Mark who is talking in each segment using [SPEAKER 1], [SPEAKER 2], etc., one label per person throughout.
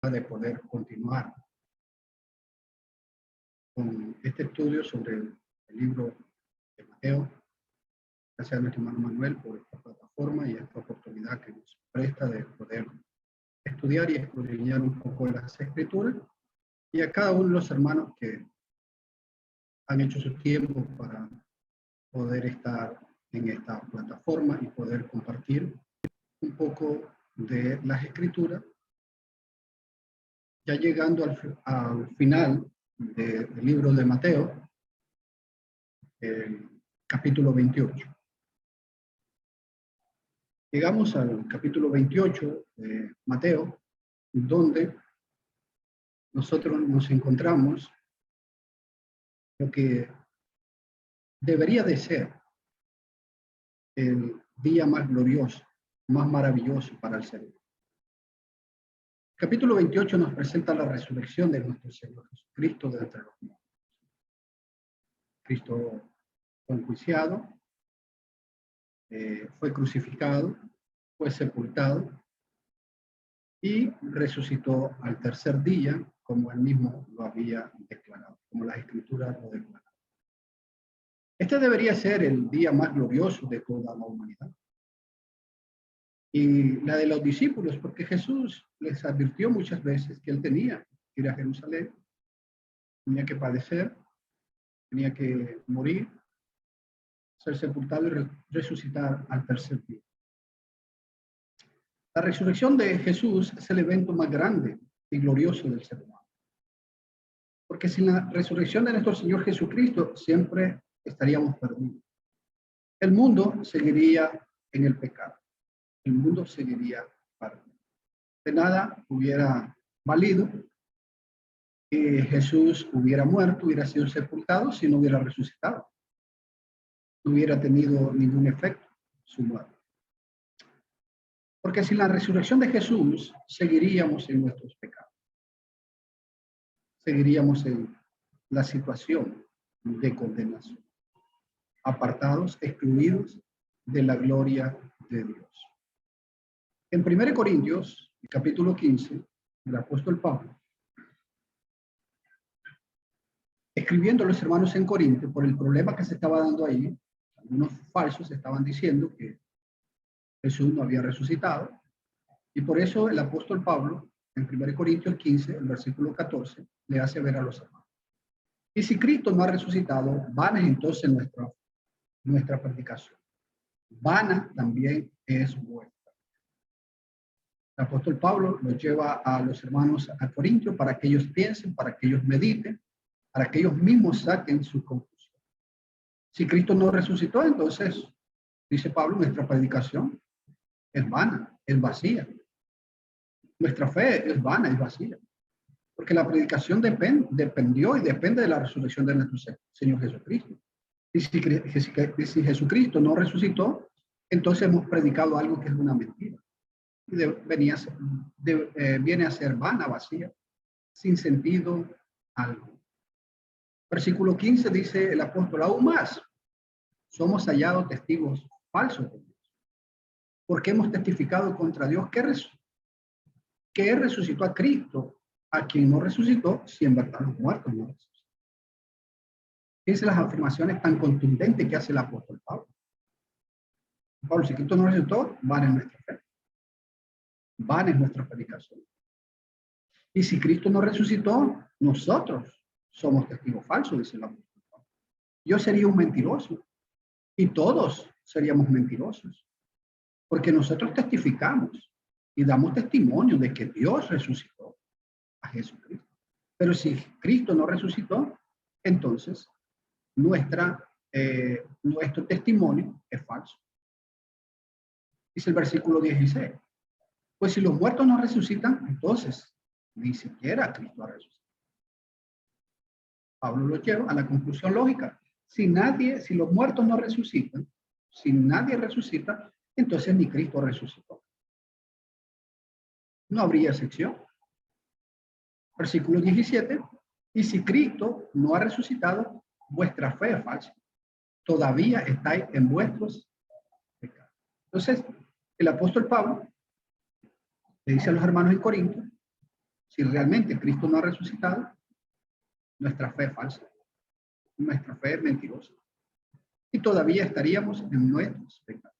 [SPEAKER 1] de poder continuar con este estudio sobre el libro de Mateo. Gracias a nuestro hermano Manuel por esta plataforma y esta oportunidad que nos presta de poder estudiar y escudriñar un poco las Escrituras, y a cada uno de los hermanos que han hecho su tiempo para poder estar en esta plataforma y poder compartir un poco de las Escrituras, ya llegando al final del libro de Mateo, el capítulo 28. Llegamos al capítulo 28 de Mateo, donde nosotros nos encontramos lo que debería de ser el día más glorioso, más maravilloso para el ser humano. El capítulo 28 nos presenta la resurrección de nuestro Señor Jesucristo de entre los muertos. Cristo fue enjuiciado, fue crucificado, fue sepultado y resucitó al tercer día, como él mismo lo había declarado, como las Escrituras lo declaran. Este debería ser el día más glorioso de toda la humanidad. Y la de los discípulos, porque Jesús les advirtió muchas veces que él tenía que ir a Jerusalén, tenía que padecer, tenía que morir, ser sepultado y resucitar al tercer día. La resurrección de Jesús es el evento más grande y glorioso del ser humano. Porque sin la resurrección de nuestro Señor Jesucristo siempre estaríamos perdidos. El mundo seguiría en el pecado. El mundo seguiría perdido. De nada hubiera valido que Jesús hubiera muerto, hubiera sido sepultado si no hubiera resucitado. No hubiera tenido ningún efecto su muerte. Porque sin la resurrección de Jesús seguiríamos en nuestros pecados. Seguiríamos en la situación de condenación. Apartados, excluidos de la gloria de Dios. En 1 Corintios, capítulo 15, el apóstol Pablo, escribiendo a los hermanos en Corinto por el problema que se estaba dando ahí, algunos falsos estaban diciendo que Jesús no había resucitado, y por eso el apóstol Pablo, en 1 Corintios 15, el versículo 14, le hace ver a los hermanos: y si Cristo no ha resucitado, vana es entonces nuestra predicación. Vana también es vuestra. El apóstol Pablo los lleva a los hermanos a Corintios para que ellos piensen, para que ellos mediten, para que ellos mismos saquen su conclusión. Si Cristo no resucitó, entonces, dice Pablo, nuestra predicación es vana, es vacía. Nuestra fe es vana, es vacía. Porque la predicación dependió y depende de la resurrección de nuestro Señor Jesucristo. Y si Jesucristo no resucitó, entonces hemos predicado algo que es una mentira. Y viene a ser vana, vacía, sin sentido algo. Versículo 15 dice el apóstol: aún más, somos hallados testigos falsos de Dios, porque hemos testificado contra Dios que resucitó a Cristo, a quien no resucitó, si en verdad los muertos no resucitan. Fíjense las afirmaciones tan contundentes que hace el apóstol Pablo. Pablo, si Cristo no resucitó, van en nuestra fe, van en nuestra predicación. Y si Cristo no resucitó, nosotros somos testigos falsos, dice el apóstol Pablo. Yo sería un mentiroso y todos seríamos mentirosos, porque nosotros testificamos y damos testimonio de que Dios resucitó a Jesucristo. Pero si Cristo no resucitó, entonces nuestro testimonio es falso. Dice el versículo 16. Pues si los muertos no resucitan, entonces ni siquiera Cristo ha resucitado. Pablo lo lleva a la conclusión lógica. Si los muertos no resucitan, si nadie resucita, entonces ni Cristo resucitó. No habría excepción. Versículo 17. Y si Cristo no ha resucitado, vuestra fe es falsa. Todavía estáis en vuestros pecados. Entonces, el apóstol Pablo le dice a los hermanos en Corinto Si realmente Cristo no ha resucitado, nuestra fe es falsa, nuestra fe es mentirosa. Y todavía estaríamos en nuestros pecados.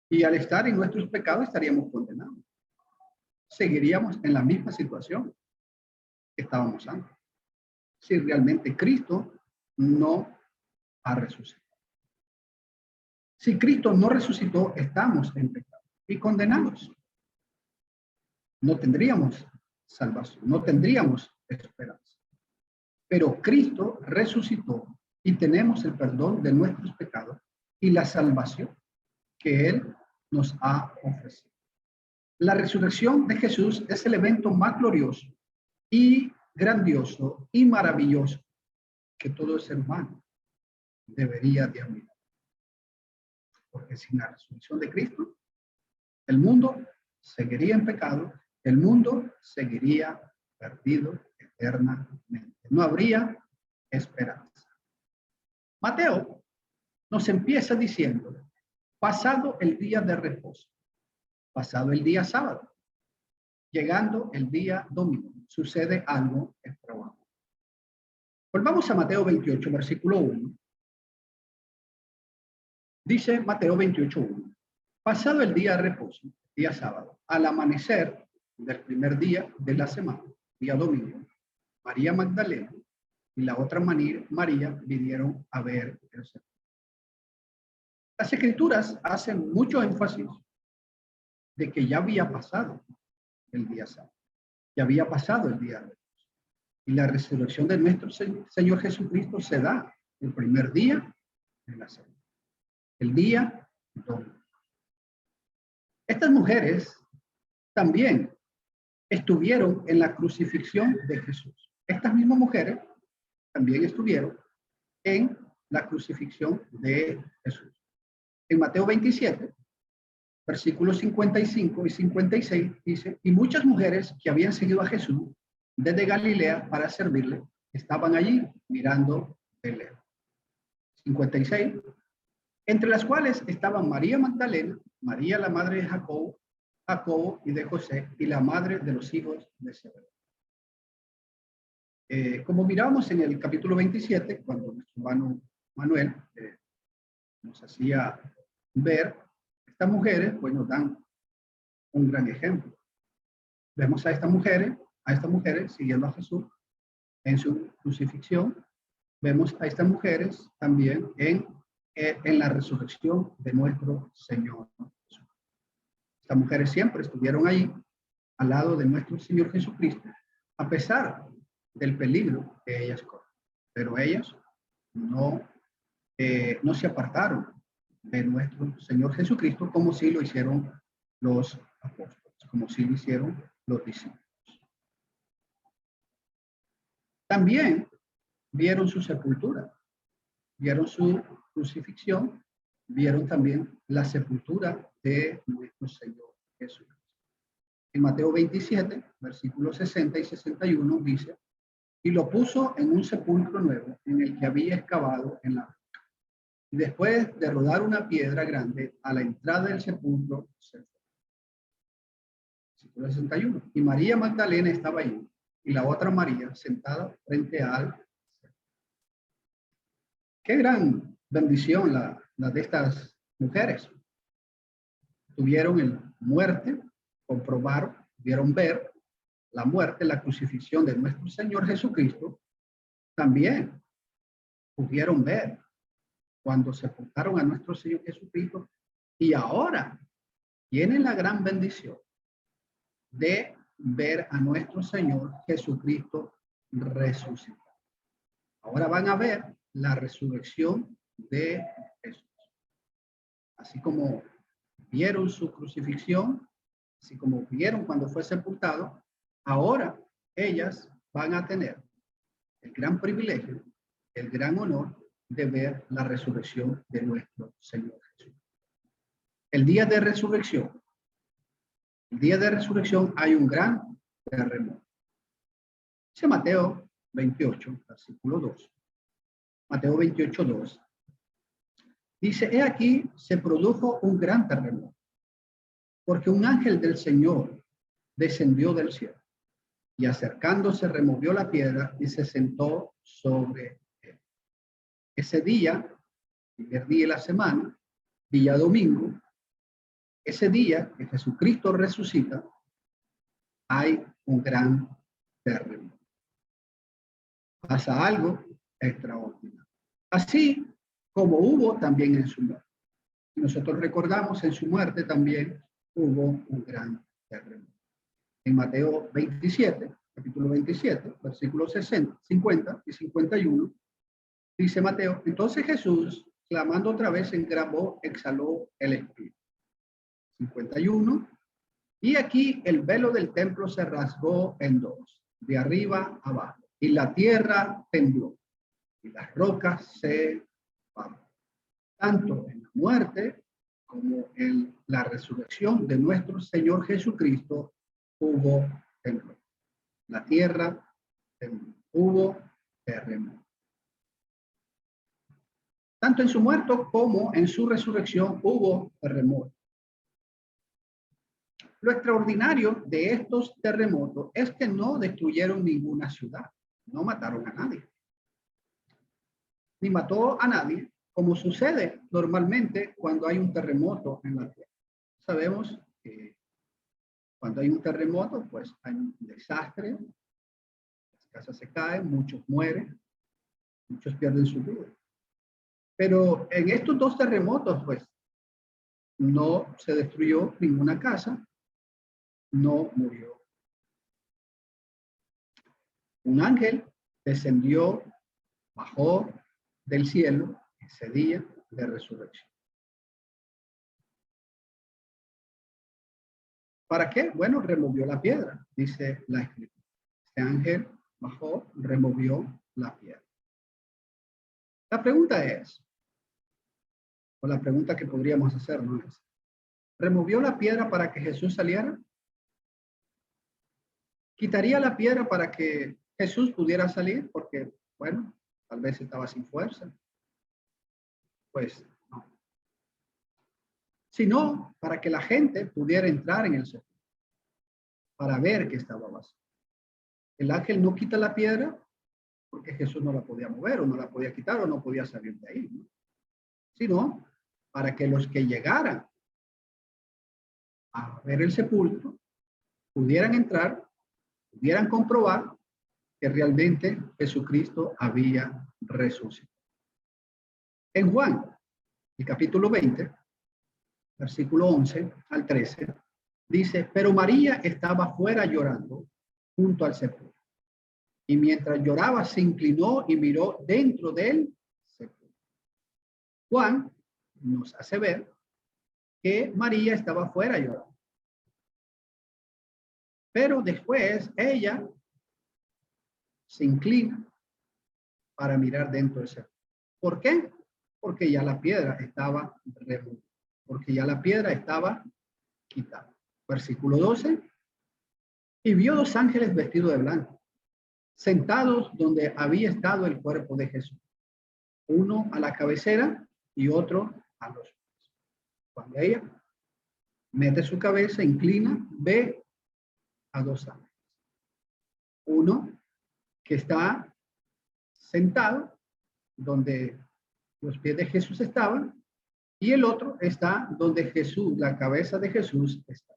[SPEAKER 1] Y al estar en nuestros pecados estaríamos condenados. Seguiríamos en la misma situación que estábamos antes. Si realmente Cristo no ha resucitado. Si Cristo no resucitó, estamos en pecado y condenados. No tendríamos salvación, no tendríamos esperanza. Pero Cristo resucitó y tenemos el perdón de nuestros pecados y la salvación que Él nos ha ofrecido. La resurrección de Jesús es el evento más glorioso y grandioso y maravilloso que todo ser humano debería de admirar. Porque sin la resurrección de Cristo, el mundo seguiría en pecado, el mundo seguiría perdido eternamente. No habría esperanza. Mateo nos empieza diciendo, pasado el día de reposo, pasado el día sábado, llegando el día domingo, sucede algo extraordinario. Volvamos a Mateo 28, versículo 1. Dice Mateo 28:1. Pasado el día de reposo, día sábado, al amanecer del primer día de la semana, día domingo, María Magdalena y la otra María vinieron a ver el sepulcro. Las escrituras hacen mucho énfasis de que ya había pasado el día sábado, ya había pasado el día de reposo. Y la resurrección de nuestro Señor Jesucristo se da el primer día de la semana, el día domingo. Estas mujeres también estuvieron en la crucifixión de Jesús. Estas mismas mujeres también estuvieron en la crucifixión de Jesús. En Mateo 27, versículos 55 y 56 dice, y muchas mujeres que habían seguido a Jesús desde Galilea para servirle, estaban allí mirando de lejos. 56, entre las cuales estaban María Magdalena, María la madre de Jacobo y de José, y la madre de los hijos de Zebedeo. Como miramos en el capítulo 27, cuando nuestro hermano Manuel nos hacía ver, estas mujeres pues nos dan un gran ejemplo. Vemos a estas mujeres siguiendo a Jesús en su crucifixión. Vemos a estas mujeres también en la resurrección de nuestro Señor Jesús. Estas mujeres siempre estuvieron ahí al lado de nuestro Señor Jesucristo, a pesar del peligro que ellas corren. Pero ellas no se apartaron de nuestro Señor Jesucristo como si lo hicieron los apóstoles, como si lo hicieron los discípulos. También vieron su sepultura, vieron su crucifixión, vieron también la sepultura de nuestro Señor Jesús. En Mateo 27, versículos 60 y 61 dice, y lo puso en un sepulcro nuevo en el que había excavado en la roca. Y después de rodar una piedra grande a la entrada del sepulcro, se fue. Versículo 61. Y María Magdalena estaba ahí, y la otra María sentada frente al sepulcro. Qué gran bendición la de estas mujeres. Tuvieron el muerte, comprobaron, pudieron ver la muerte, la crucifixión de nuestro Señor Jesucristo. También pudieron ver cuando sepultaron a nuestro Señor Jesucristo, y ahora tienen la gran bendición de ver a nuestro Señor Jesucristo resucitado. Ahora van a ver la resurrección de Jesús. Así como vieron su crucifixión, así como vieron cuando fue sepultado, ahora ellas van a tener el gran privilegio, el gran honor de ver la resurrección de nuestro Señor Jesús. El día de resurrección hay un gran terremoto. Dice Mateo 28, versículo 2. Mateo 28, 2. Dice, he aquí se produjo un gran terremoto, porque un ángel del Señor descendió del cielo y acercándose removió la piedra y se sentó sobre él. Ese día, primer día de la semana, día domingo, ese día que Jesucristo resucita, hay un gran terremoto. Pasa algo extraordinario. Así como hubo también en su muerte. Y nosotros recordamos en su muerte también hubo un gran terremoto. En Mateo 27, capítulo 27, versículos 60, 50 y 51, dice Mateo, entonces Jesús, clamando otra vez en gran voz, exhaló el espíritu. 51, y aquí el velo del templo se rasgó en dos, de arriba a abajo, y la tierra tembló, y las rocas se paró. Tanto en la muerte como en la resurrección de nuestro Señor Jesucristo hubo temblor. La tierra tembló, hubo terremoto. Tanto en su muerte como en su resurrección hubo terremoto. Lo extraordinario de estos terremotos es que no destruyeron ninguna ciudad, no mataron a nadie, ni mató a nadie, como sucede normalmente cuando hay un terremoto en la tierra. Sabemos que cuando hay un terremoto, pues hay un desastre, las casas se caen, muchos mueren, muchos pierden su vida. Pero en estos dos terremotos, pues, no se destruyó ninguna casa, no murió. Un ángel descendió, bajó del cielo ese día de resurrección. ¿Para qué? Bueno, removió la piedra, dice la escritura. Este ángel bajó, removió la piedra. La pregunta es, o la pregunta que podríamos hacernos es, ¿removió la piedra para que Jesús saliera? ¿Quitaría la piedra para que Jesús pudiera salir? Porque, bueno, tal vez estaba sin fuerza. Pues no. Sino para que la gente pudiera entrar en el sepulcro, para ver que estaba vacío. El ángel no quita la piedra porque Jesús no la podía mover o no la podía quitar o no podía salir de ahí, ¿no? Sino para que los que llegaran a ver el sepulcro pudieran entrar, pudieran comprobar que realmente Jesucristo había resucitado. En Juan, el capítulo 20, versículo 11 al 13, dice, pero María estaba fuera llorando junto al sepulcro. Y mientras lloraba, se inclinó y miró dentro del sepulcro. Juan nos hace ver que María estaba fuera llorando. Pero después ella se inclina para mirar dentro del sepulcro. ¿Por qué? Porque ya la piedra estaba removida. Porque ya la piedra estaba quitada. Versículo 12. Y vio dos ángeles vestidos de blanco, sentados donde había estado el cuerpo de Jesús. Uno a la cabecera y otro a los pies. Cuando ella mete su cabeza, inclina, ve a dos ángeles. Uno que está sentado donde los pies de Jesús estaban y el otro está donde Jesús, la cabeza de Jesús está.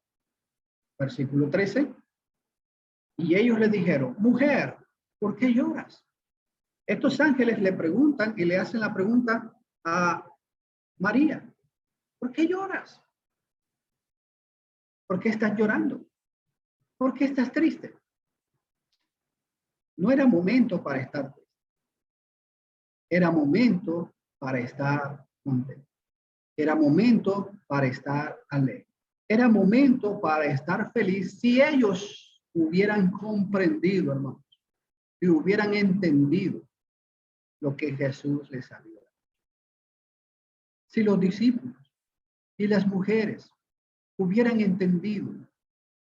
[SPEAKER 1] Versículo 13. Y ellos le dijeron, mujer, ¿por qué lloras? Estos ángeles le preguntan y le hacen la pregunta a María, ¿por qué lloras? ¿Por qué estás llorando? ¿Por qué estás triste? No era momento para estar triste. Era momento para estar contento. Era momento para estar alegre. Era momento para estar feliz si ellos hubieran comprendido, hermanos, y hubieran entendido lo que Jesús les había dado. Si los discípulos y las mujeres hubieran entendido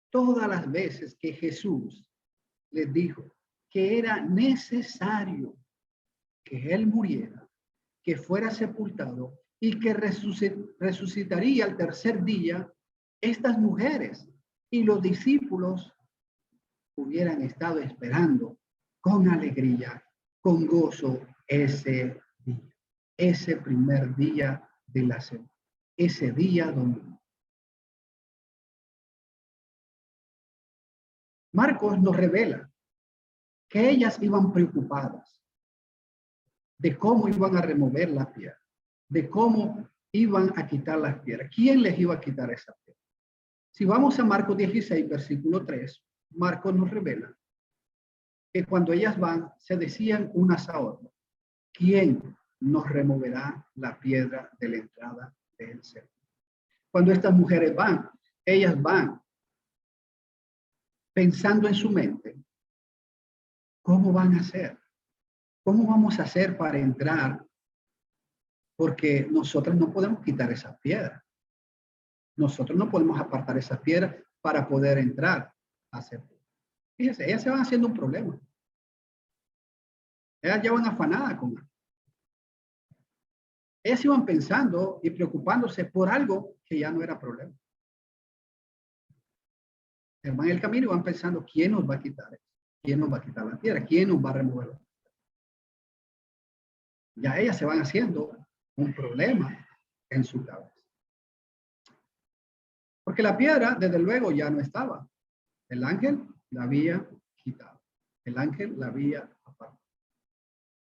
[SPEAKER 1] todas las veces que Jesús les dijo que era necesario que Él muriera, que fuera sepultado y que resucitaría al tercer día, estas mujeres y los discípulos hubieran estado esperando con alegría, con gozo ese día, ese primer día de la semana, ese día domingo. Marcos nos revela que ellas iban preocupadas de cómo iban a remover la piedra, de cómo iban a quitar las piedras. ¿Quién les iba a quitar esa piedra? Si vamos a Marcos 16, versículo 3, Marcos nos revela que cuando ellas van, se decían unas a otras, ¿quién nos removerá la piedra de la entrada del templo? Cuando estas mujeres van, ellas van pensando en su mente, ¿cómo van a hacer? ¿Cómo vamos a hacer para entrar? Porque nosotros no podemos quitar esas piedras. Nosotros no podemos apartar esas piedras para poder entrar a hacer. Fíjense, ellas se van haciendo un problema. Ellas ya van afanadas con algo. Ellas iban pensando y preocupándose por algo que ya no era problema. Van en el camino y van pensando, ¿quién nos va a quitar eso? ¿Quién nos va a quitar la piedra? ¿Quién nos va a removerlo? Ya ellas se van haciendo un problema en su cabeza. Porque la piedra, desde luego, ya no estaba. El ángel la había quitado. El ángel la había apartado.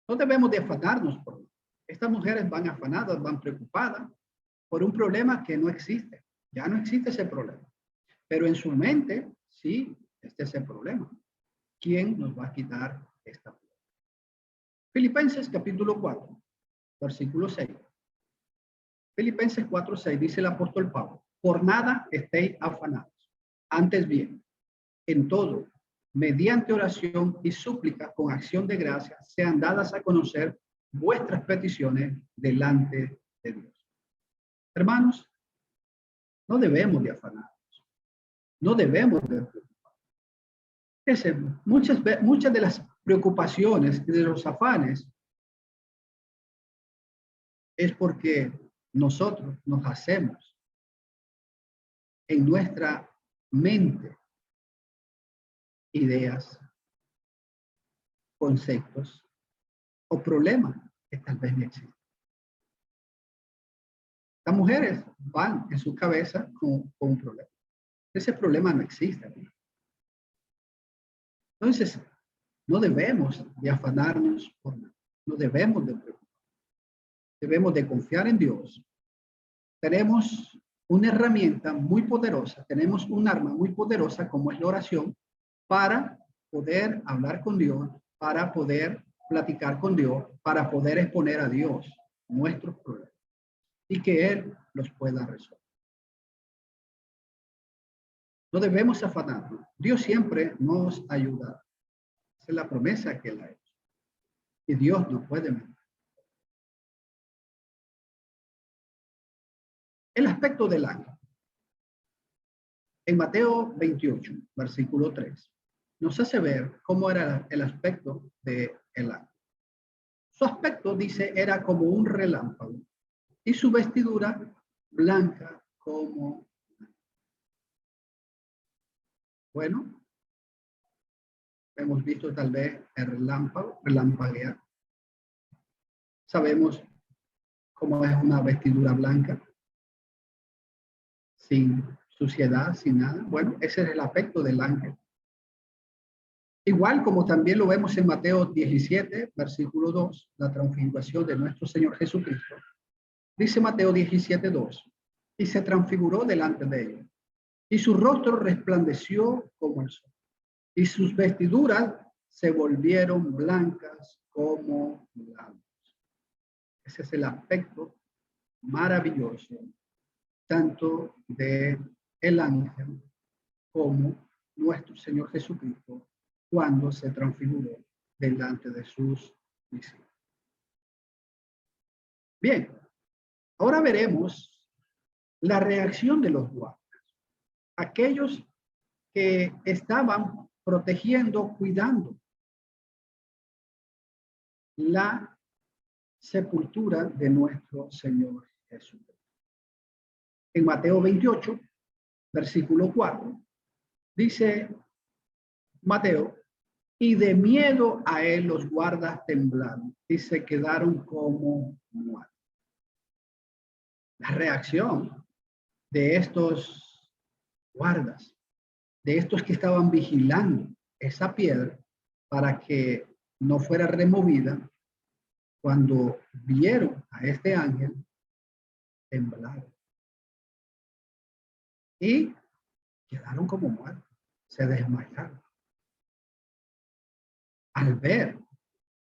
[SPEAKER 1] No debemos de afanarnos por eso. Estas mujeres van afanadas, van preocupadas por un problema que no existe. Ya no existe ese problema. Pero en su mente, sí, este es el problema. ¿Quién nos va a quitar esta piedra? Filipenses capítulo 4, versículo 6. Filipenses 4, 6 dice el apóstol Pablo, por nada estéis afanados. Antes bien, en todo, mediante oración y súplica con acción de gracias, sean dadas a conocer vuestras peticiones delante de Dios. Hermanos, no debemos de afanarnos. No debemos de preocuparnos. Muchas de las preocupaciones y de los afanes es porque nosotros nos hacemos en nuestra mente ideas, conceptos o problemas que tal vez no existen. Las mujeres van en su cabeza con un problema. Ese problema no existe. Entonces, no debemos de afanarnos por nada. No debemos de preocuparnos. Debemos de confiar en Dios. Tenemos una herramienta muy poderosa, tenemos un arma muy poderosa como es la oración para poder hablar con Dios, para poder platicar con Dios, para poder exponer a Dios nuestros problemas y que Él los pueda resolver. No debemos afanarnos. Dios siempre nos ayuda. Esa es la promesa que Él ha hecho. Y Dios no puede mentir. El aspecto del ángel. En Mateo 28, versículo 3, nos hace ver cómo era el aspecto del ángel. Su aspecto, dice, era como un relámpago y su vestidura blanca como... Bueno, hemos visto tal vez el relámpago, relampaguear. Sabemos cómo es una vestidura blanca, sin suciedad, sin nada. Bueno, ese es el aspecto del ángel. Igual como también lo vemos en Mateo 17, versículo 2, la transfiguración de nuestro Señor Jesucristo. Dice Mateo 17, 2, y se transfiguró delante de ellos, y su rostro resplandeció como el sol, y sus vestiduras se volvieron blancas como la luz. Ese es el aspecto maravilloso, tanto de el ángel como nuestro Señor Jesucristo, cuando se transfiguró delante de sus discípulos. Bien, ahora veremos la reacción de los guardias, aquellos que estaban protegiendo, cuidando la sepultura de nuestro Señor Jesucristo. En Mateo 28, versículo 4, dice Mateo, y de miedo a él los guardas temblaron y se quedaron como muertos. La reacción de estos guardas, de estos que estaban vigilando esa piedra para que no fuera removida, cuando vieron a este ángel, temblaron y quedaron como muertos, se desmayaron al ver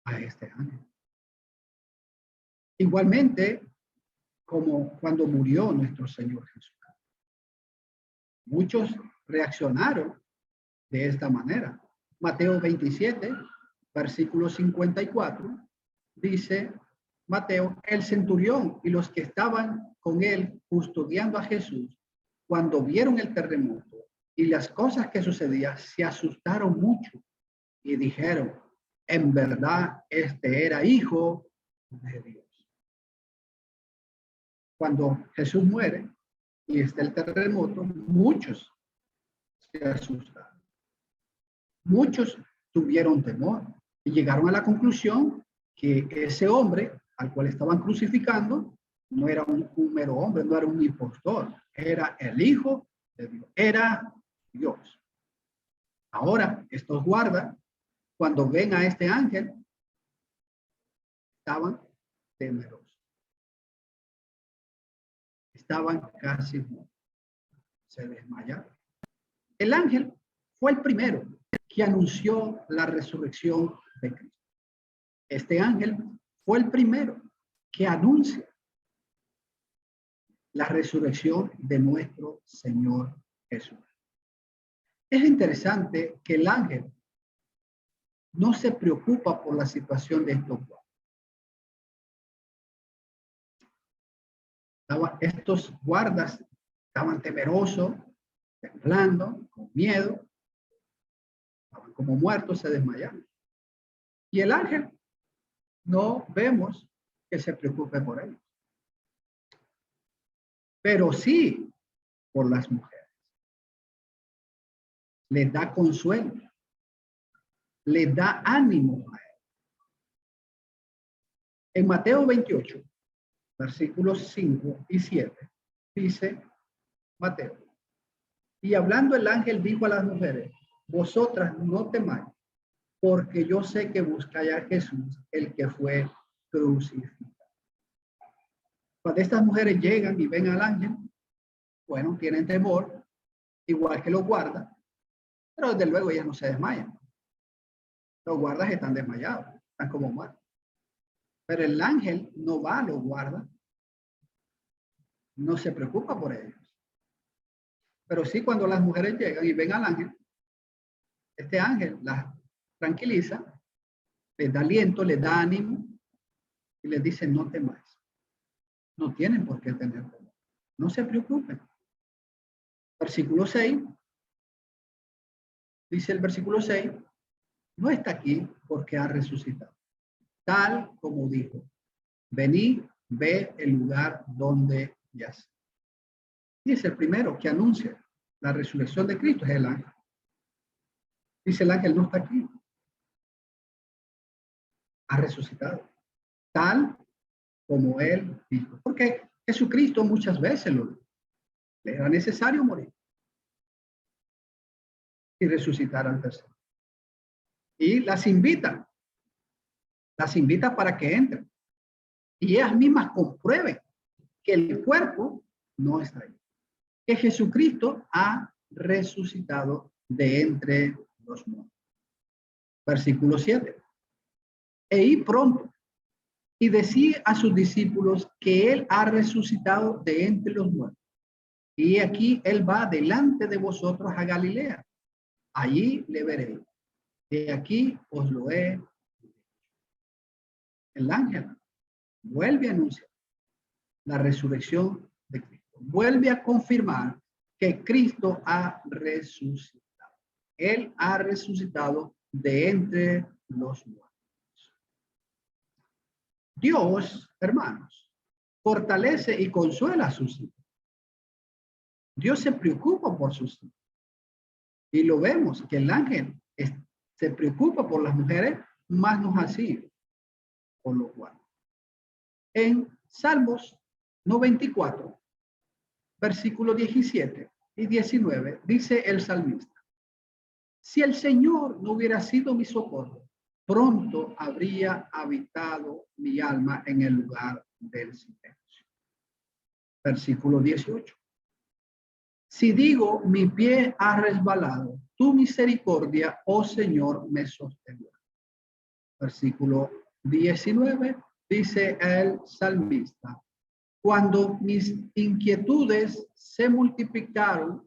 [SPEAKER 1] a este ángel. Igualmente, como cuando murió nuestro Señor Jesús. Muchos reaccionaron de esta manera. Mateo 27, versículo 54, dice Mateo, el centurión y los que estaban con él custodiando a Jesús, cuando vieron el terremoto y las cosas que sucedían, se asustaron mucho y dijeron, en verdad, este era hijo de Dios. Cuando Jesús muere y está el terremoto, muchos se asustaron. Muchos tuvieron temor y llegaron a la conclusión que ese hombre al cual estaban crucificando no era un mero hombre, no era un impostor, era el Hijo de Dios, era Dios. Ahora, estos guardas, cuando ven a este ángel, estaban temerosos. Estaban casi muertos. Se desmayaron. El ángel fue el primero que anunció la resurrección de Cristo. Este ángel fue el primero que anuncia la resurrección de nuestro Señor Jesús. Es interesante que el ángel no se preocupa por la situación de estos guardas. Estos guardas estaban temerosos, temblando, con miedo, estaban como muertos, se desmayaron. Y el ángel no vemos que se preocupe por ellos, pero sí por las mujeres. Les da consuelo, les da ánimo a él. En Mateo 28, versículos 5 y 7, dice Mateo, y hablando el ángel dijo a las mujeres, vosotras no temáis, porque yo sé que buscáis a Jesús, el que fue crucificado. Cuando estas mujeres llegan y ven al ángel, bueno, tienen temor, igual que los guardas, pero desde luego ellas no se desmayan. Los guardas están desmayados, están como muertos. Pero el ángel no va a los guardas, no se preocupa por ellos. Pero sí, cuando las mujeres llegan y ven al ángel, este ángel las tranquiliza, les da aliento, les da ánimo y les dice, no temáis. No tienen por qué tener temor. No se preocupen. Versículo 6. Dice el versículo 6, no está aquí porque ha resucitado. Tal como dijo, venid, ve el lugar donde yace. Y es el primero que anuncia la resurrección de Cristo, es el ángel. Dice el ángel, no está aquí. Ha resucitado. Tal como él dijo. Porque Jesucristo muchas veces lo dijo. Le era necesario morir y resucitar al tercero. Y las invita para que entren. Y ellas mismas comprueben que el cuerpo no está ahí. Que Jesucristo ha resucitado de entre los muertos. Versículo 7. E id pronto y decid a sus discípulos que él ha resucitado de entre los muertos. Y aquí él va delante de vosotros a Galilea. Allí le veréis. De aquí os lo he dicho. El ángel vuelve a anunciar la resurrección de Cristo. Vuelve a confirmar que Cristo ha resucitado. Él ha resucitado de entre los muertos. Dios, hermanos, fortalece y consuela a sus hijos. Dios se preocupa por sus hijos. Y lo vemos que el ángel se preocupa por las mujeres, más nos así, por lo cual. En Salmos 94, versículos 17 y 19, dice el salmista: si el Señor no hubiera sido mi socorro, pronto habría habitado mi alma en el lugar del silencio. Versículo 18. Si digo, mi pie ha resbalado, tu misericordia, oh Señor, me sostendrá. Versículo 19, dice el salmista: cuando mis inquietudes se multiplicaban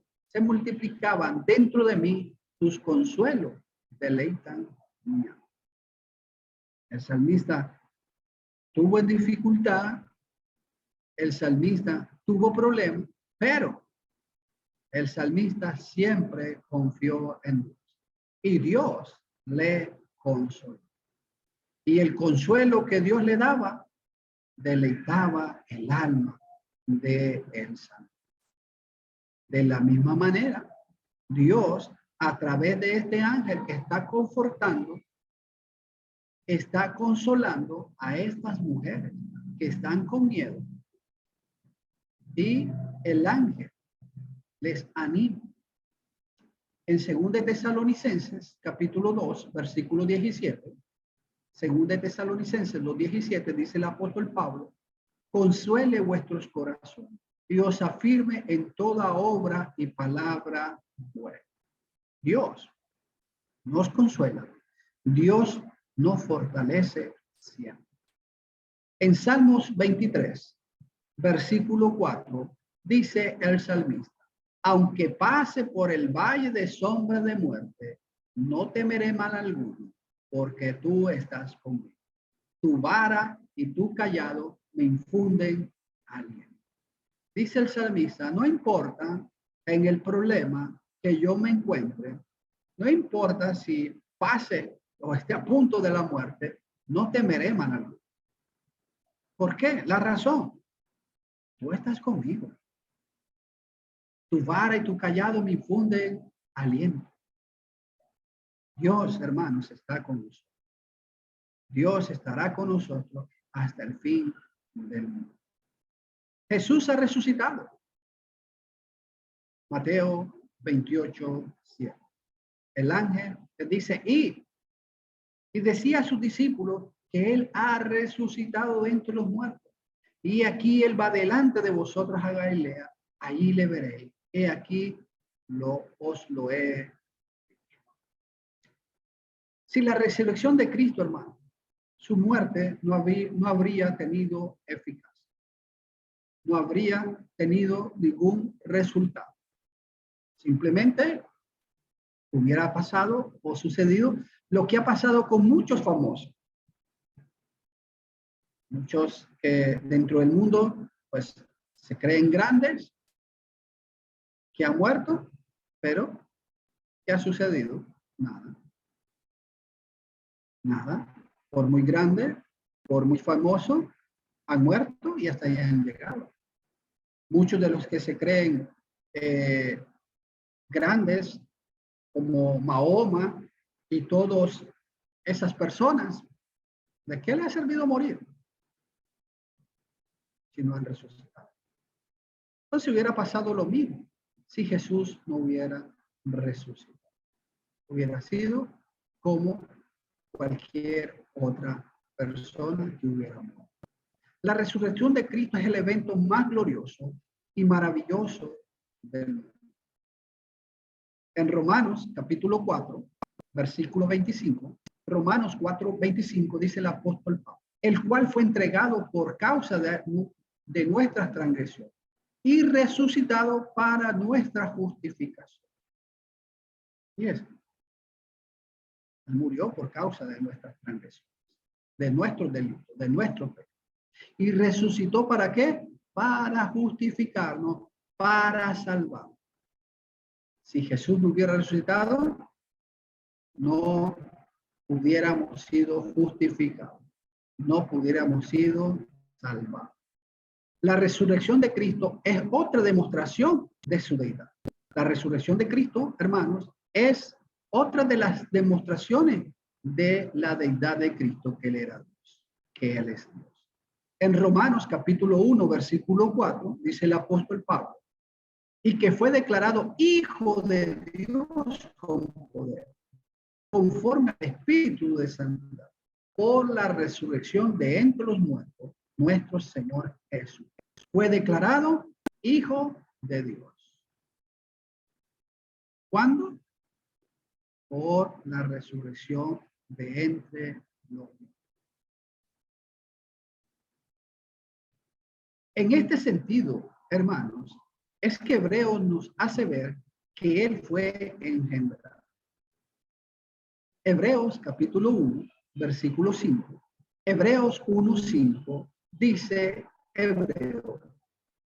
[SPEAKER 1] dentro de mí, tus consuelos deleitan mi alma. El salmista tuvo dificultad, el salmista tuvo problemas, pero el salmista siempre confió en Dios y Dios le consoló. Y el consuelo que Dios le daba deleitaba el alma de el salmista. De la misma manera, Dios, a través de este ángel que está confortando, está consolando a estas mujeres que están con miedo. Y el ángel les anima. En 2 Tesalonicenses, capítulo 2, versículo 17, 2 Tesalonicenses 2:17, dice el apóstol Pablo: consuele vuestros corazones y os afirme en toda obra y palabra buena. Dios nos consuela, Dios nos fortalece siempre. En Salmos 23, versículo 4, dice el salmista: aunque pase por el valle de sombra de muerte, no temeré mal alguno, porque tú estás conmigo. Tu vara y tu cayado me infunden aliento. Dice el salmista: no importa en el problema que yo me encuentre, no importa si pase o esté a punto de la muerte, no temeré mal alguno. ¿Por qué? La razón: tú estás conmigo. Tu vara y tu cayado me infunden aliento. Dios, hermanos, está con nosotros. Dios estará con nosotros hasta el fin del mundo. Jesús ha resucitado. Mateo 28:7. El ángel le dice: y decía a sus discípulos que él ha resucitado de entre los muertos. Y aquí él va delante de vosotros a Galilea. Allí le veréis. He aquí os lo he. Si la resurrección de Cristo, hermano, su muerte no habría tenido eficacia. No habría tenido ningún resultado. Simplemente hubiera pasado o sucedido lo que ha pasado con muchos famosos. Muchos que dentro del mundo, pues, se creen grandes, que han muerto, pero ¿qué ha sucedido? Nada. Nada. Por muy grande, por muy famoso, han muerto y hasta allá han llegado. Muchos de los que se creen grandes, como Mahoma y todas esas personas, ¿de qué le ha servido morir si no han resucitado? Entonces hubiera pasado lo mismo si Jesús no hubiera resucitado. Hubiera sido como cualquier otra persona que hubiera muerto. La resurrección de Cristo es el evento más glorioso y maravilloso del mundo. En Romanos capítulo 4, versículo 25, Romanos 4:25, dice el apóstol Pablo: el cual fue entregado por causa de nuestras transgresiones y resucitado para nuestra justificación. Y eso, él murió por causa de nuestras transgresiones, de nuestros delitos, de nuestros pecados. Y resucitó ¿para qué? Para justificarnos, para salvarnos. Si Jesús no hubiera resucitado, no hubiéramos sido justificados, no hubiéramos sido salvados. La resurrección de Cristo es otra demostración de su deidad. La resurrección de Cristo, hermanos, es otra de las demostraciones de la deidad de Cristo, que Él era Dios, que Él es Dios. En Romanos capítulo 1, versículo 4, dice el apóstol Pablo, y que fue declarado Hijo de Dios con poder, conforme al Espíritu de santidad, por la resurrección de entre los muertos, nuestro Señor Jesús. Fue declarado Hijo de Dios. ¿Cuándo? Por la resurrección de entre los muertos. En este sentido, hermanos, es que Hebreos nos hace ver que Él fue engendrado. Hebreos capítulo 1, versículo 5. Hebreos 1, 5 dice Hebreo,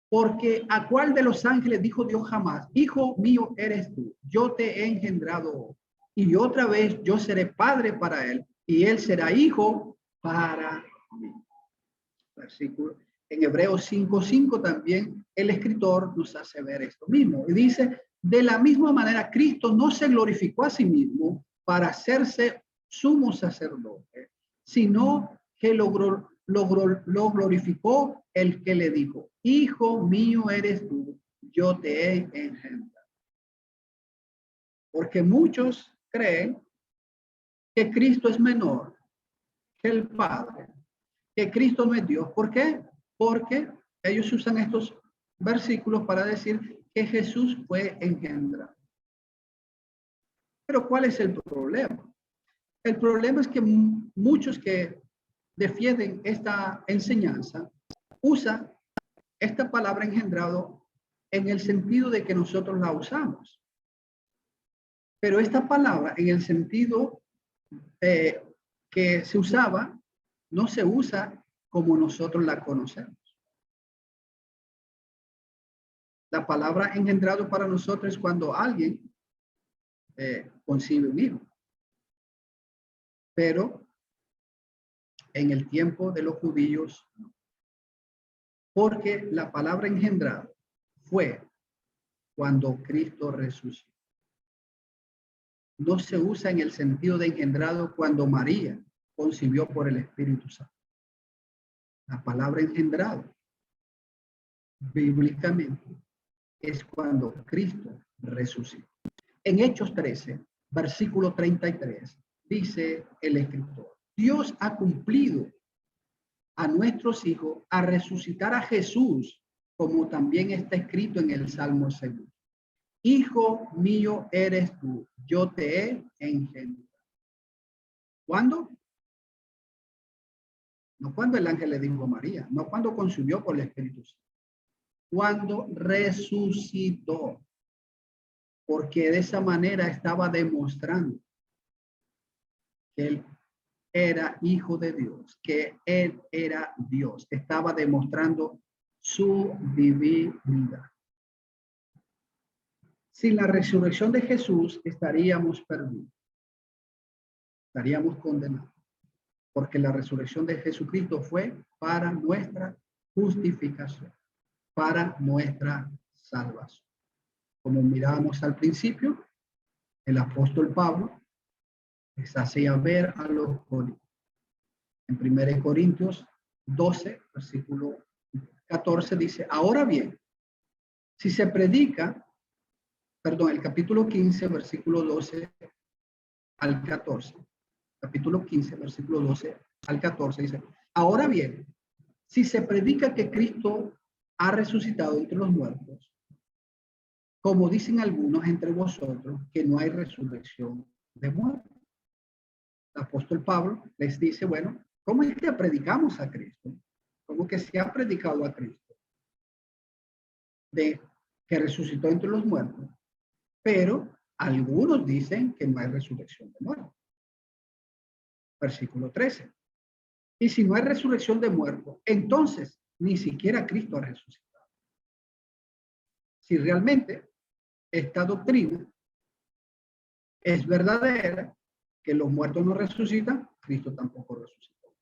[SPEAKER 1] porque ¿a cuál de los ángeles dijo Dios jamás? Hijo mío eres tú, yo te he engendrado y otra vez yo seré padre para él y él será hijo para mí. Versículo. En Hebreos 5:5 también el escritor nos hace ver esto mismo y dice, de la misma manera Cristo no se glorificó a sí mismo para hacerse sumo sacerdote, sino que lo glorificó el que le dijo, Hijo mío eres tú, yo te he engendrado. Porque muchos creen que Cristo es menor que el Padre, que Cristo no es Dios. ¿Por qué? Porque ellos usan estos versículos para decir que Jesús fue engendrado. Pero ¿cuál es el problema? El problema es que muchos que defienden esta enseñanza usan esta palabra engendrado en el sentido de que nosotros la usamos. Pero esta palabra en el sentido que se usaba, no se usa como nosotros la conocemos. La palabra engendrado para nosotros es cuando alguien concibe un hijo. Pero en el tiempo de los judíos, no. Porque la palabra engendrado fue cuando Cristo resucitó. No se usa en el sentido de engendrado cuando María concibió por el Espíritu Santo. La palabra engendrado bíblicamente es cuando Cristo resucitó. En Hechos 13, versículo 33, dice el escritor, Dios ha cumplido a nuestros hijos a resucitar a Jesús, como también está escrito en el Salmo 2. Hijo mío eres tú, yo te he engendrado. ¿Cuándo? No cuando el ángel le dijo a María, no cuando concibió por el Espíritu Santo. Cuando resucitó, porque de esa manera estaba demostrando que él era hijo de Dios, que él era Dios, estaba demostrando su divinidad. Sin la resurrección de Jesús estaríamos perdidos, estaríamos condenados, porque la resurrección de Jesucristo fue para nuestra justificación, para nuestra salvación. Como mirábamos al principio, el apóstol Pablo les hacía ver a los corintios. En 1 Corintios 12, versículo 14 dice, ahora bien, si se predica, el capítulo 15, versículo 12 al 14, capítulo 15, versículo 12 al 14 dice, ahora bien, si se predica que Cristo ha resucitado entre los muertos, como dicen algunos entre vosotros, que no hay resurrección de muertos. El apóstol Pablo les dice, bueno, ¿cómo es que predicamos a Cristo? ¿Cómo que se ha predicado a Cristo? De que resucitó entre los muertos. Pero algunos dicen que no hay resurrección de muertos. Versículo 13. Y si no hay resurrección de muertos, entonces ni siquiera Cristo ha resucitado. Si realmente esta doctrina es verdadera, que los muertos no resucitan, Cristo tampoco resucitó.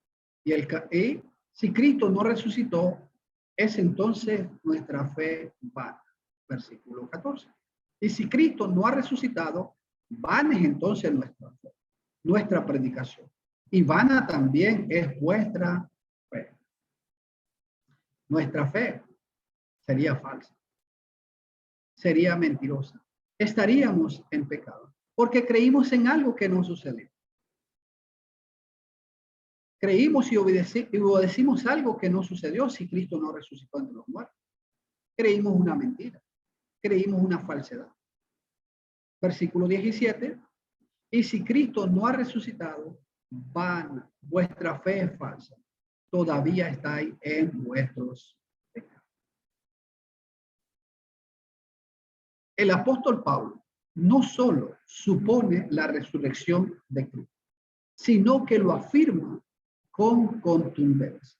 [SPEAKER 1] Y si Cristo no resucitó, es entonces nuestra fe vana. Versículo 14. Y si Cristo no ha resucitado, Vana es entonces nuestra predicación. Y vana también es vuestra fe. Nuestra fe sería falsa. Sería mentirosa. Estaríamos en pecado. Porque creímos en algo que no sucedió. Creímos y obedecimos algo que no sucedió si Cristo no resucitó entre los muertos. Creímos una mentira. Creímos una falsedad. Versículo 17. Y si Cristo no ha resucitado, vana, vuestra fe es falsa. Todavía estáis en vuestros pecados. El apóstol Pablo no solo supone la resurrección de Cristo, sino que lo afirma con contundencia.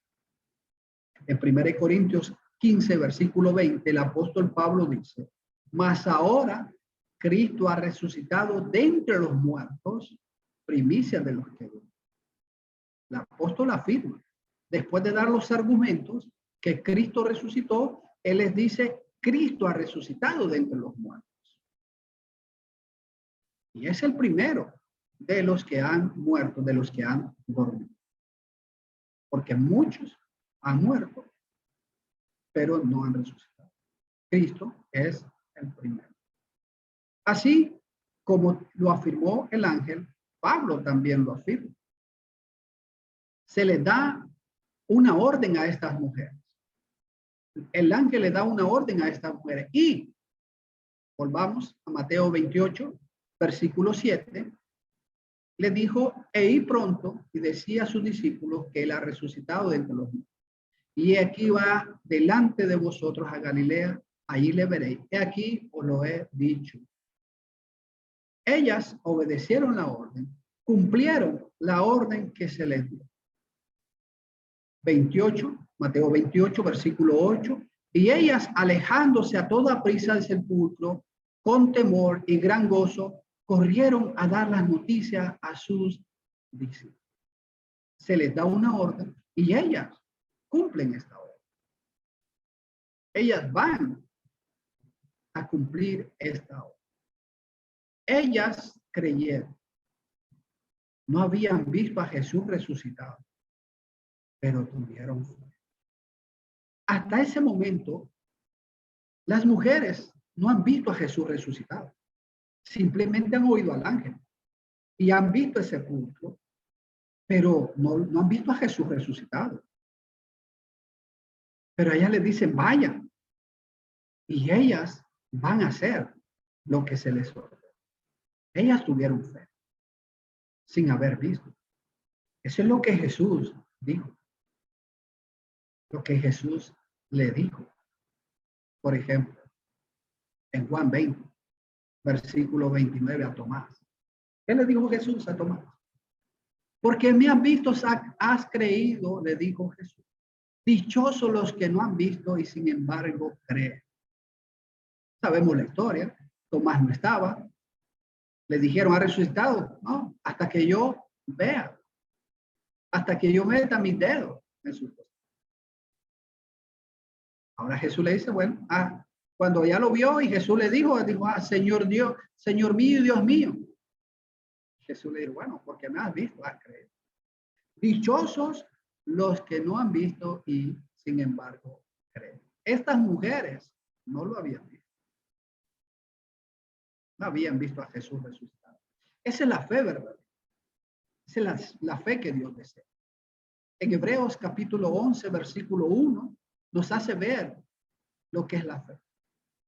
[SPEAKER 1] En 1 Corintios 15, versículo 20, el apóstol Pablo dice, mas ahora Cristo ha resucitado de entre los muertos, primicia de los que viven. El apóstol afirma, después de dar los argumentos que Cristo resucitó, él les dice, Cristo ha resucitado de entre los muertos. Y es el primero de los que han muerto, de los que han dormido. Porque muchos han muerto, pero no han resucitado. Cristo es el primero. Así como lo afirmó el ángel, Pablo también lo afirma. Se le da una orden a estas mujeres. El ángel le da una orden a estas mujeres. Y volvamos a Mateo 28, versículo 7. Le dijo, id pronto, y decía a sus discípulos que él ha resucitado de entre los muertos. Y aquí va delante de vosotros a Galilea, allí le veréis. He aquí os lo he dicho. Ellas obedecieron la orden, cumplieron la orden que se les dio. 28, Mateo 28, versículo 8. Y ellas, alejándose a toda prisa del sepulcro, con temor y gran gozo, corrieron a dar las noticias a sus discípulos. Se les da una orden y ellas cumplen esta orden. Ellas van a cumplir esta orden. Ellas creyeron. No habían visto a Jesús resucitado, pero tuvieron fe. Hasta ese momento, las mujeres no han visto a Jesús resucitado. Simplemente han oído al ángel y han visto el sepulcro, pero no han visto a Jesús resucitado. Pero ellas les dicen, vayan. Y ellas van a hacer lo que se les ordena. Ellas tuvieron fe sin haber visto. Eso es lo que Jesús dijo. Lo que Jesús le dijo. Por ejemplo, en Juan 20, versículo 29 a Tomás. ¿Qué le dijo Jesús a Tomás? Porque me han visto, has creído, le dijo Jesús. Dichosos los que no han visto y sin embargo creen. Sabemos la historia. Tomás no estaba. Le dijeron, ha resucitado. No, hasta que yo vea. Hasta que yo meta mis dedos en su costado. Ahora Jesús le dice, bueno, cuando ya lo vio y Jesús le dijo, Señor Dios, Señor mío y Dios mío. Jesús le dijo, bueno, porque me has visto, has creído. Dichosos los que no han visto y sin embargo creen. Estas mujeres no lo habían visto. No habían visto a Jesús resucitado. Esa es la fe verdadera. Esa es la fe que Dios desea. En Hebreos capítulo 11, versículo 1, nos hace ver lo que es la fe.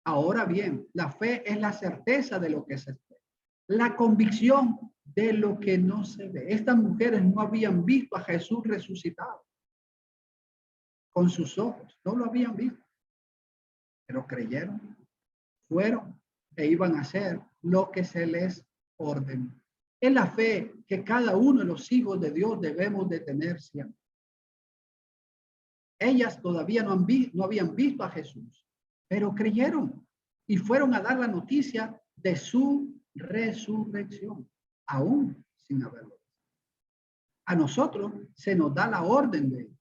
[SPEAKER 1] Ahora bien, la fe es la certeza de lo que se espera. La convicción de lo que no se ve. Estas mujeres no habían visto a Jesús resucitado con sus ojos. No lo habían visto. Pero creyeron, fueron e iban a hacer lo que se les ordenó. Es la fe que cada uno de los hijos de Dios debemos de tener siempre. Ellas todavía no habían visto a Jesús, pero creyeron y fueron a dar la noticia de su resurrección, aún sin haberlo visto. A nosotros se nos da la orden de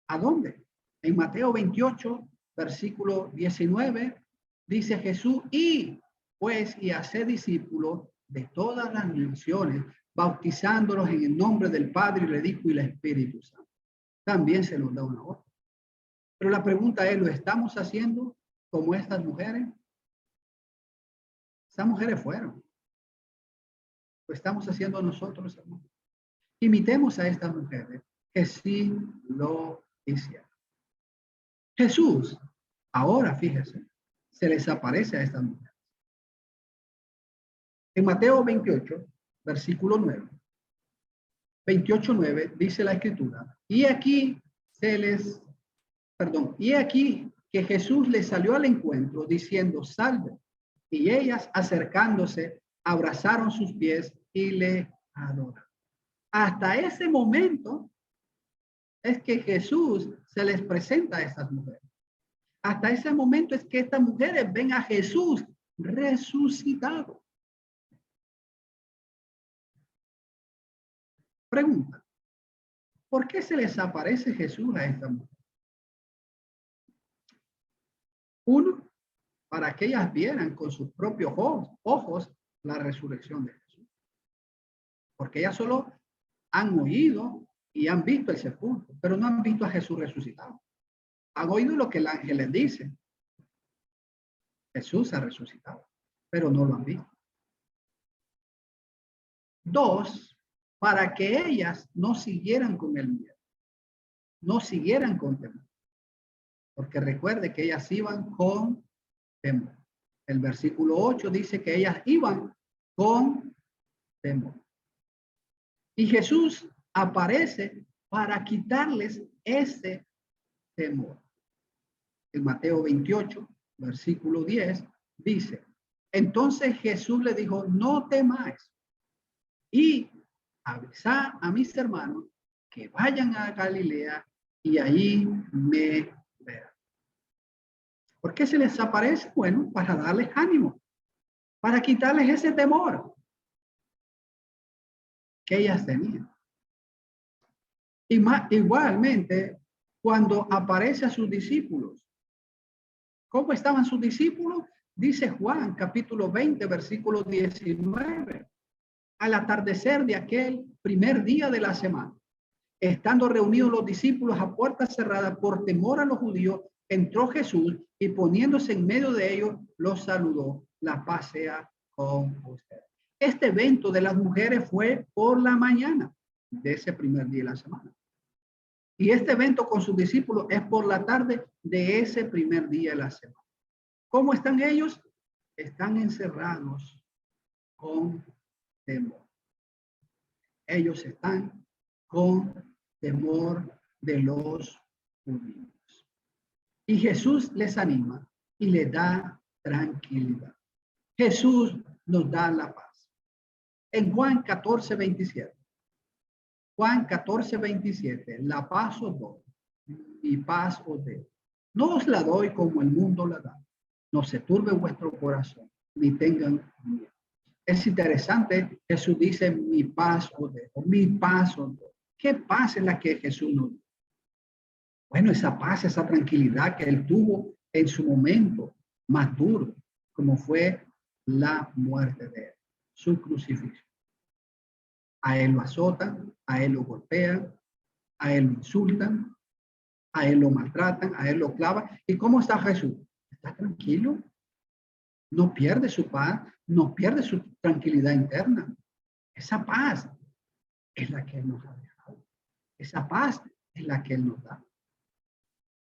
[SPEAKER 1] ¿a dónde? En Mateo 28, versículo 19, dice Jesús, y pues y haced discípulos de todas las naciones, bautizándolos en el nombre del Padre, y del Hijo y del Espíritu Santo. También se nos da una orden. Pero la pregunta es, ¿lo estamos haciendo como estas mujeres? Estas mujeres fueron. Lo estamos haciendo nosotros, hermanos. Imitemos a estas mujeres que sí lo hicieron. Jesús, ahora fíjese, se les aparece a estas mujeres. En Mateo 28, versículo 9. 28:9 dice la escritura, y aquí que Jesús les salió al encuentro diciendo, salve, y ellas acercándose abrazaron sus pies y le adoraron. Hasta ese momento es que Jesús se les presenta a estas mujeres. Hasta ese momento es que estas mujeres ven a Jesús resucitado. Pregunta, ¿por qué se les aparece Jesús a esta mujer? Uno, para que ellas vieran con sus propios ojos la resurrección de Jesús. Porque ellas solo han oído y han visto el sepulcro, pero no han visto a Jesús resucitado. Han oído lo que el ángel les dice. Jesús ha resucitado, pero no lo han visto. Dos, para que ellas no siguieran con el miedo, no siguieran con temor. Porque recuerde que ellas iban con temor. El versículo 8 dice que ellas iban con temor. Y Jesús aparece para quitarles ese temor. En Mateo 28, versículo 10, dice, entonces Jesús le dijo, no temáis, y avisad a mis hermanos que vayan a Galilea y ahí me verán. ¿Por qué se les aparece? Bueno, para darles ánimo, para quitarles ese temor que ellas tenían. Y igualmente, cuando aparece a sus discípulos, ¿cómo estaban sus discípulos? Dice Juan, capítulo 20, versículo 19. Al atardecer de aquel primer día de la semana, estando reunidos los discípulos a puertas cerradas por temor a los judíos, entró Jesús y poniéndose en medio de ellos, los saludó. La paz sea con ustedes. Este evento de las mujeres fue por la mañana de ese primer día de la semana. Y este evento con sus discípulos es por la tarde de ese primer día de la semana. ¿Cómo están ellos? Están encerrados con temor. Ellos están con temor de los judíos. Y Jesús les anima y les da tranquilidad. Jesús nos da la paz. En Juan 14, 27. Juan 14, 27. La paz os doy, mi paz os doy. No os la doy como el mundo la da. No se turbe vuestro corazón, ni tengan miedo. Es interesante, Jesús dice, mi paz os dejo, mi paz os doy. ¿Qué paz es la que Jesús nos dio? Bueno, esa paz, esa tranquilidad que él tuvo en su momento más duro, como fue la muerte de él, su crucifixión. A él lo azotan, a él lo golpean, a él lo insultan, a él lo maltratan, a él lo clavan. ¿Y cómo está Jesús? ¿Está tranquilo? No pierde su paz, no pierde su tranquilidad interna. Esa paz es la que él nos ha dejado. Esa paz es la que él nos da.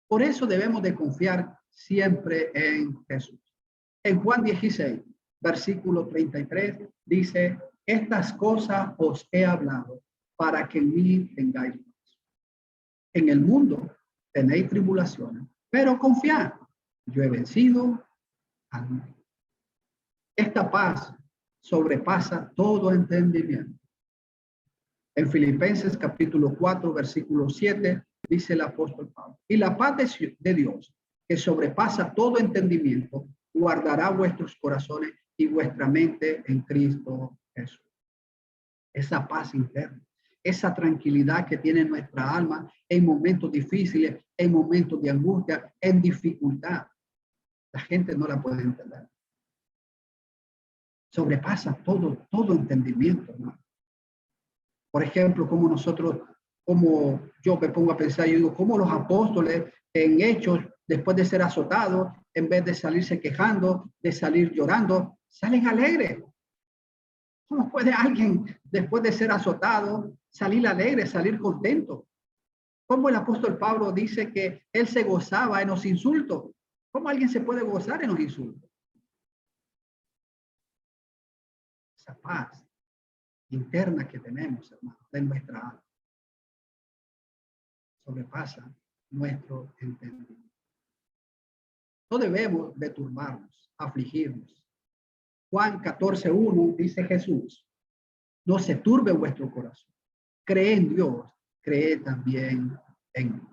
[SPEAKER 1] Por eso debemos de confiar siempre en Jesús. En Juan 16, versículo 33, dice, estas cosas os he hablado para que en mí tengáis paz. En el mundo tenéis tribulaciones, pero confiad, yo he vencido al mundo. Esta paz sobrepasa todo entendimiento. En Filipenses capítulo 4, versículo 7, dice el apóstol Pablo, y la paz de Dios, que sobrepasa todo entendimiento, guardará vuestros corazones y vuestra mente en Cristo Jesús. Esa paz interna, esa tranquilidad que tiene nuestra alma en momentos difíciles, en momentos de angustia, en dificultad. La gente no la puede entender. Sobrepasa todo entendimiento, hermano. Por ejemplo, como yo me pongo a pensar, yo digo, cómo los apóstoles en Hechos, después de ser azotados, en vez de salirse quejando, de salir llorando, salen alegres. ¿Cómo puede alguien, después de ser azotado, salir alegre, salir contento? ¿Cómo el apóstol Pablo dice que él se gozaba en los insultos? ¿Cómo alguien se puede gozar en los insultos? Esa paz interna que tenemos, hermano, de nuestra alma, sobrepasa nuestro entendimiento. No debemos de turbarnos, afligirnos. Juan 14:1 dice Jesús, no se turbe vuestro corazón. Cree en Dios, cree también en mí.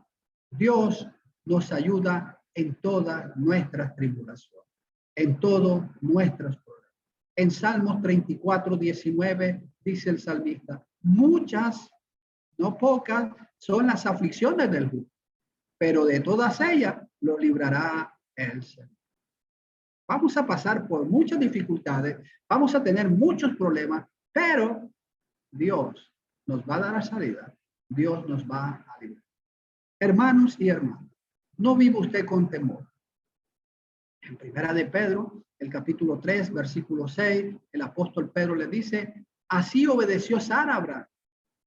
[SPEAKER 1] Dios nos ayuda en todas nuestras tribulaciones, en todos nuestros problemas. En Salmos 34:19 dice el salmista, muchas, no pocas, son las aflicciones del justo, pero de todas ellas lo librará el Señor. Vamos a pasar por muchas dificultades, vamos a tener muchos problemas, pero Dios nos va a dar la salida, Dios nos va a librar. Hermanos y hermanas, no viva usted con temor. En Primera de Pedro, el capítulo 3, versículo 6, el apóstol Pedro le dice, así obedeció Sara a Abraham,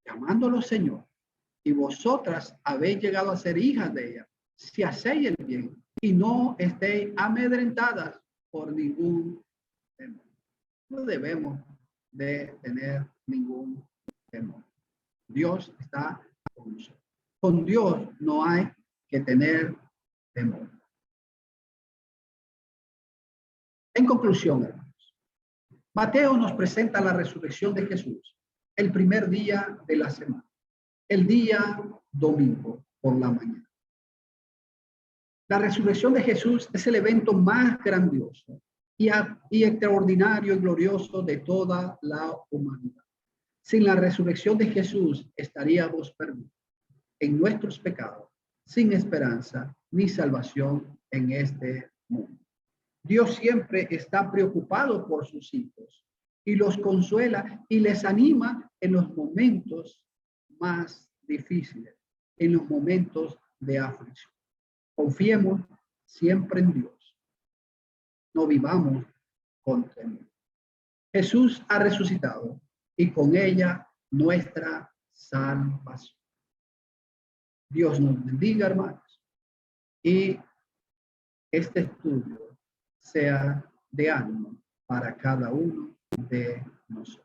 [SPEAKER 1] llamándolo Señor, y vosotras habéis llegado a ser hijas de ella, si hacéis el bien y no estéis amedrentadas por ningún temor. No debemos de tener ningún temor. Dios está con nosotros. Con Dios no hay que tener temor. En conclusión, hermanos, Mateo nos presenta la resurrección de Jesús el primer día de la semana, el día domingo por la mañana. La resurrección de Jesús es el evento más grandioso y extraordinario y glorioso de toda la humanidad. Sin la resurrección de Jesús estaríamos perdidos en nuestros pecados, sin esperanza ni salvación en este mundo. Dios siempre está preocupado por sus hijos y los consuela y les anima en los momentos más difíciles, en los momentos de aflicción. Confiemos siempre en Dios. No vivamos con temor. Jesús ha resucitado y con ella nuestra salvación. Dios nos bendiga, hermanos, y este estudio sea de ánimo para cada uno de nosotros.